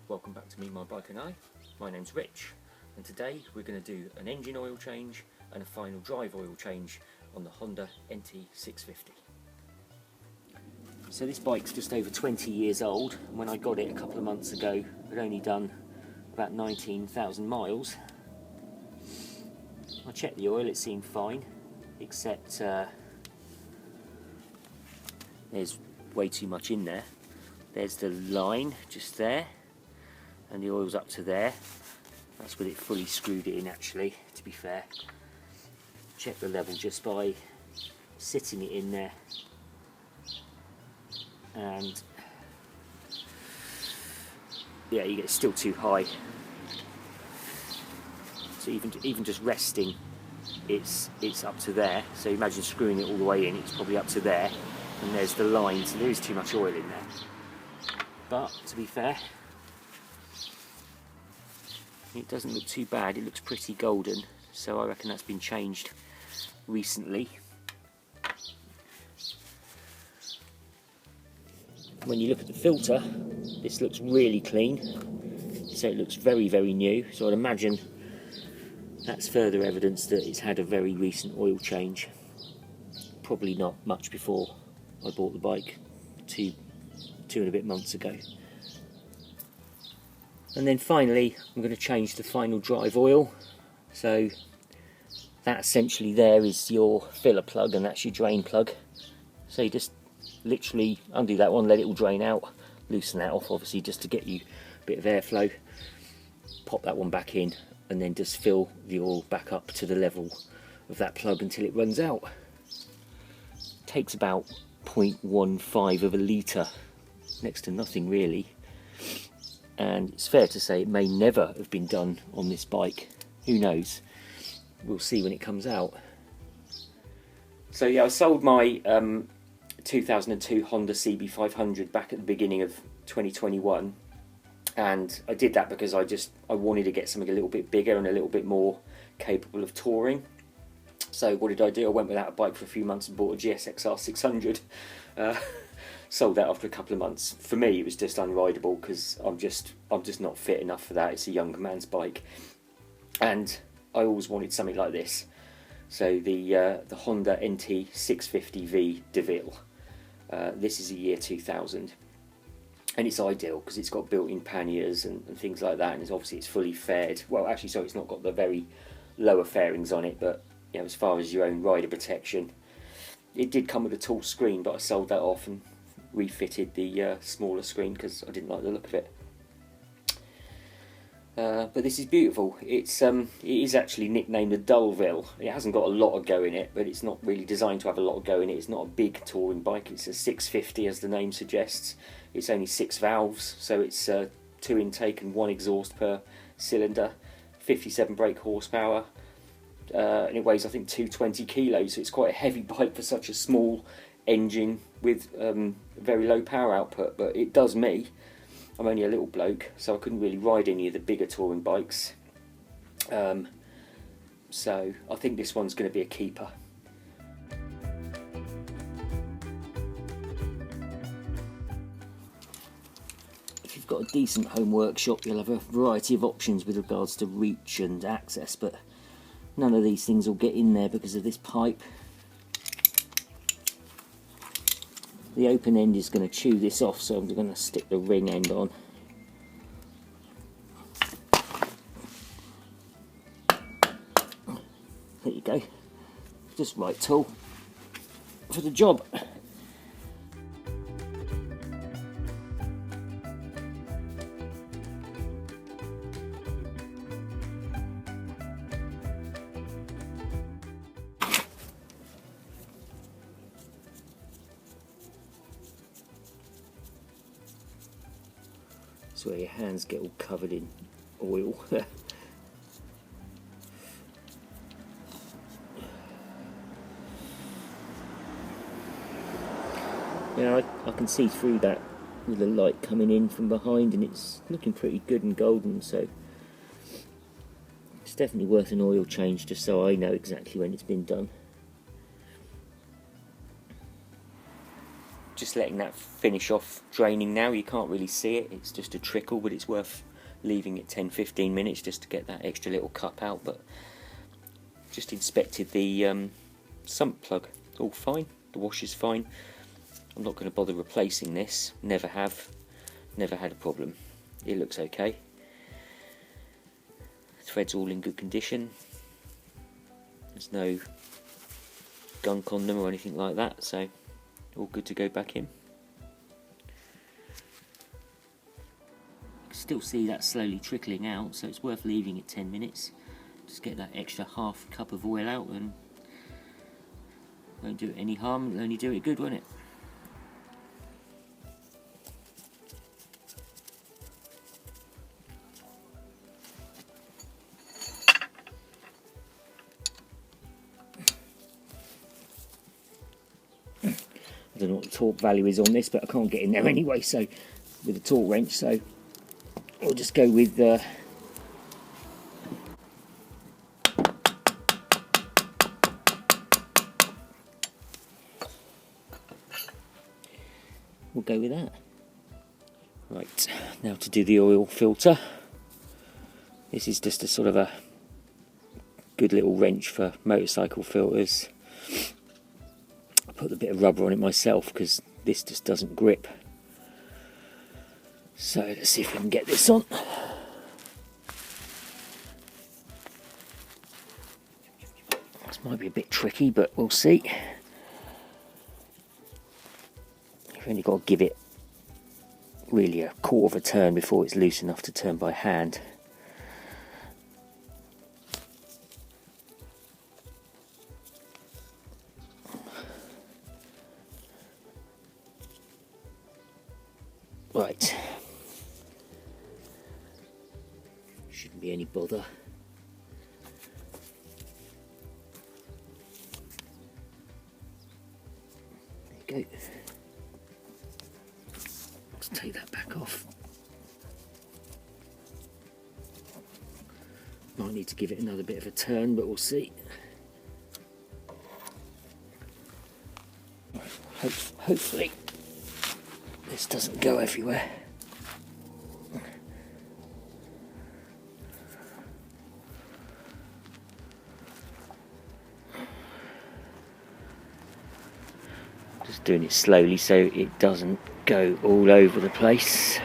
welcome back to Me, My Bike and I. My name's Rich, and today we're going to do an engine oil change and a final drive oil change on the Honda NT650. So this bike's just over 20 years old, and when I got it a couple of months ago, I'd only done about 19,000 miles. I checked the oil, it seemed fine, except there's way too much in there. There's the line just there, and the oil's up to there. That's with it fully screwed in, actually, to be fair. Check the level just by sitting it in there, and yeah, you get still too high. So even just resting, it's up to there. So imagine screwing it all the way in, it's probably up to there, and there's the line, so there is too much oil in there. But to be fair, it doesn't look too bad. It looks pretty golden, so I reckon that's been changed recently. When you look at the filter, this looks really clean, so it looks very, very new. So I'd imagine that's further evidence that it's had a very recent oil change. Probably not much before I bought the bike, two and a bit months ago. And then finally, I'm going to change the final drive oil. So that essentially there is your filler plug, and that's your drain plug. So you just literally undo that one, let it all drain out, loosen that off obviously just to get you a bit of airflow, pop that one back in, and then just fill the oil back up to the level of that plug until it runs out. Takes about 0.15 of a litre, next to nothing really, and it's fair to say it may never have been done on this bike. Who knows, we'll see when it comes out. So yeah, I sold my 2002 Honda CB500 back at the beginning of 2021, and I did that because I wanted to get something a little bit bigger and a little bit more capable of touring. So what did I do? I went without a bike for a few months and bought a GSXR 600. Sold that after a couple of months. For me, it was just unrideable because I'm just not fit enough for that. It's a younger man's bike, and I always wanted something like this. So the Honda NT650V DeVille. This is a year 2000, and it's ideal because it's got built-in panniers and things like that, and it's fully faired. Well, actually, sorry, it's not got the very lower fairings on it, but you know, as far as your own rider protection, it did come with a tall screen, but I sold that off and refitted the smaller screen because I didn't like the look of it. But this is beautiful. It is actually nicknamed the Dullville. It hasn't got a lot of go in it, but it's not really designed to have a lot of go in it. It's not a big touring bike. It's a 650, as the name suggests. It's only 6 valves, so it's 2 intake and 1 exhaust per cylinder, 57 brake horsepower, and it weighs I think 220 kilos, so it's quite a heavy bike for such a small engine with very low power output, but it does me. I'm only a little bloke, so I couldn't really ride any of the bigger touring bikes. So I think this one's going to be a keeper. If you've got a decent home workshop, you'll have a variety of options with regards to reach and access, but none of these things will get in there because of this pipe. The open end is going to chew this off, so I'm going to stick the ring end on. There you go. Just right tool for the job. That's where your hands get all covered in oil. Yeah, I can see through that with the light coming in from behind, and it's looking pretty good and golden, so it's definitely worth an oil change just so I know exactly when it's been done. just letting that finish off draining now. You can't really see it, it's just a trickle, but it's worth leaving it 10-15 minutes just to get that extra little cup out. But just inspected the sump plug, all fine, the washer's fine. I'm not going to bother replacing this, never have, never had a problem. It looks okay. Threads all in good condition, there's no gunk on them or anything like that, so all good to go back in. Still see that slowly trickling out, so it's worth leaving it 10 minutes. Just get that extra half cup of oil out and won't do it any harm, it'll only do it good, won't it? I don't know what the torque value is on this, but I can't get in there anyway, so with a torque wrench, so we'll just go with we'll go with that. Right, now to do the oil filter. This is just a sort of a good little wrench for motorcycle filters. I put a bit of rubber on it myself because this just doesn't grip. So let's see if we can get this on. This might be a bit tricky, but we'll see. You've only got to give it really a quarter of a turn before it's loose enough to turn by hand. Right, shouldn't be any bother. There you go. Let's take that back off. Might need to give it another bit of a turn, but we'll see. Hopefully this doesn't go everywhere. Just doing it slowly so it doesn't go all over the place.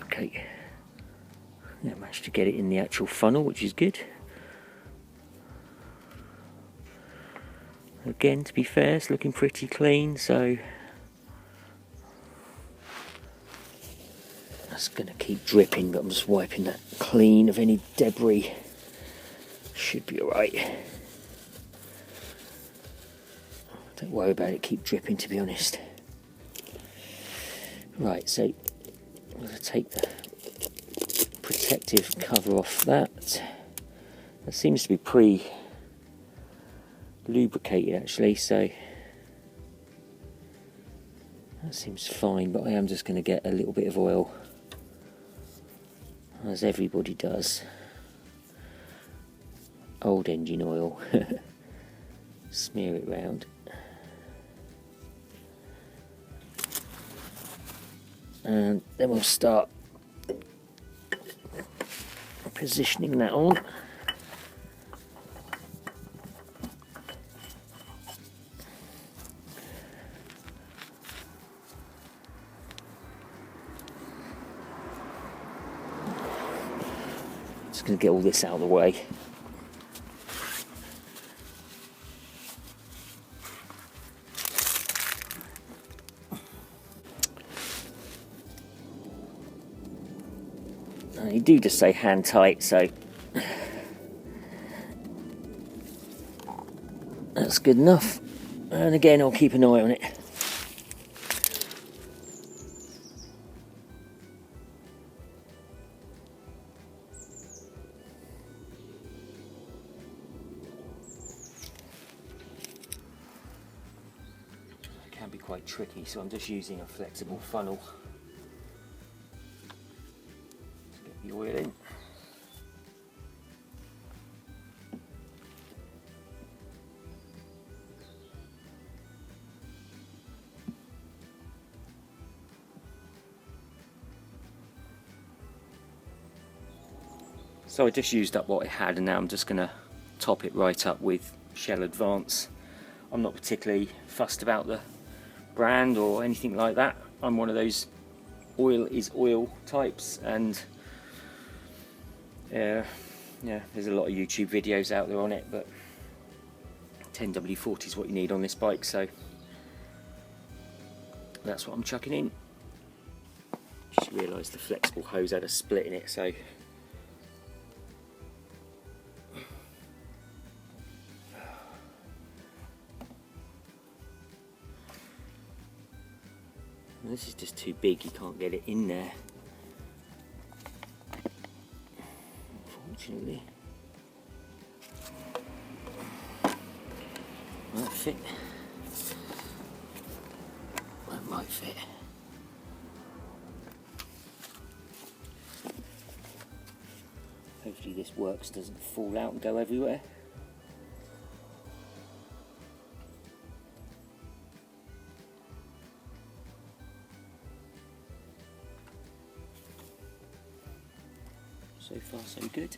Okay, I managed to get it in the actual funnel, which is good. Again, to be fair, it's looking pretty clean, so that's going to keep dripping, but I'm just wiping that clean of any debris. Should be alright. Don't worry about it, keep dripping, to be honest. Right, so I'm going to take the protective cover off that. That seems to be pre-lubricated actually, so that seems fine, but I am just going to get a little bit of oil, as everybody does. Old engine oil. Smear it round. And then we'll start positioning that on. Just going to get all this out of the way. You do just say hand tight, so that's good enough. And again, I'll keep an eye on it. It can be quite tricky, so I'm just using a flexible funnel to get the oil in. So I just used up what I had, and now I'm just going to top it right up with Shell Advance. I'm not particularly fussed about the brand or anything like that. I'm one of those oil is oil types, and yeah, there's a lot of YouTube videos out there on it, but 10W40 is what you need on this bike, so that's what I'm chucking in. Just realised the flexible hose had a split in it, so this is just too big, you can't get it in there, unfortunately. Might fit. That might fit. Hopefully this works, doesn't fall out and go everywhere. So far so good.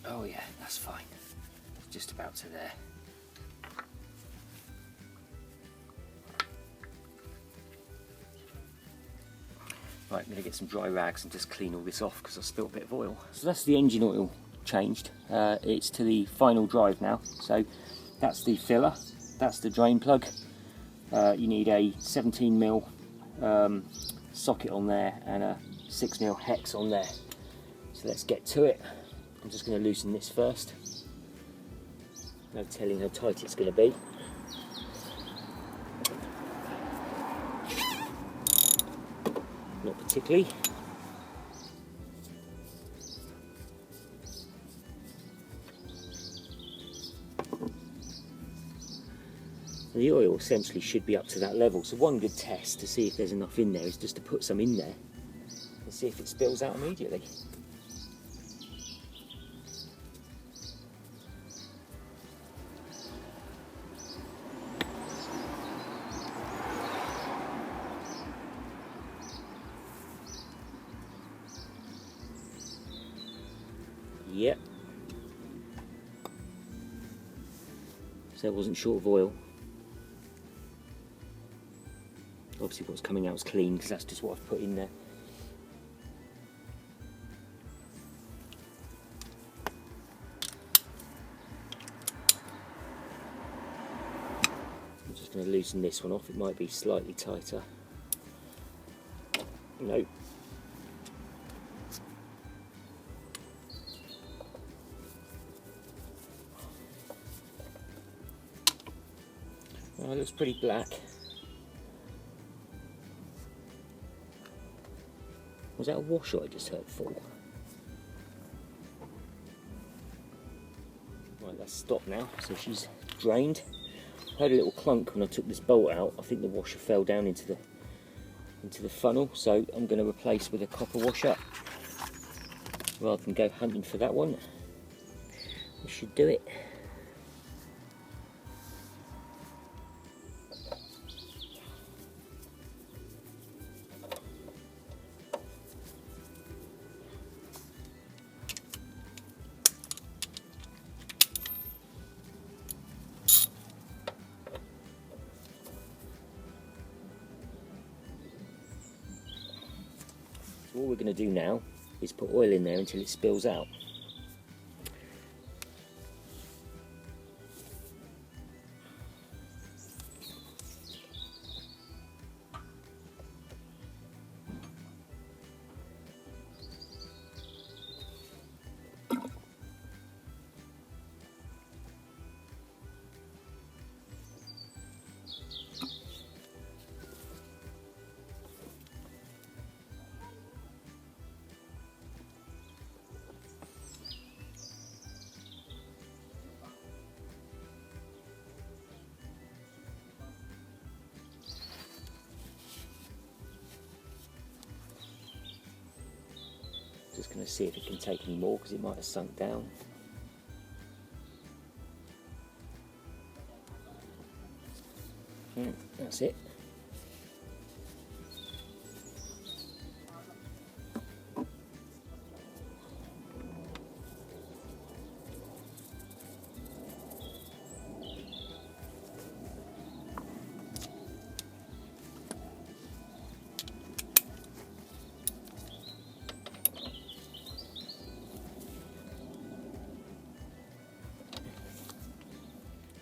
Oh yeah, that's fine. It's just about to there. Right, I'm going to get some dry rags and just clean all this off because I spilled a bit of oil. So that's the engine oil changed. It's to the final drive now. So that's the filler, that's the drain plug. You need a 17mm socket on there and a 6mm hex on there. So let's get to it. I'm just going to loosen this first. No telling how tight it's going to be. Not particularly. The oil essentially should be up to that level, so one good test to see if there's enough in there is just to put some in there and see if it spills out immediately. Yep. So I wasn't short of oil. Obviously what's coming out is clean because that's just what I've put in there. I'm just going to loosen this one off, it might be slightly tighter. No. Oh, it looks pretty black. Was that a washer I just heard fall? Right, that's stopped now, so she's drained. I heard a little clunk when I took this bolt out. I think the washer fell down into the funnel, so I'm going to replace with a copper washer rather than go hunting for that one. This should do it. All we're going to do now is put oil in there until it spills out. Just going to see if it can take any more because it might have sunk down. That's it.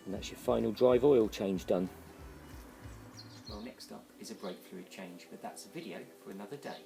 And that's your final drive oil change done. Well, next up is a brake fluid change, but that's a video for another day.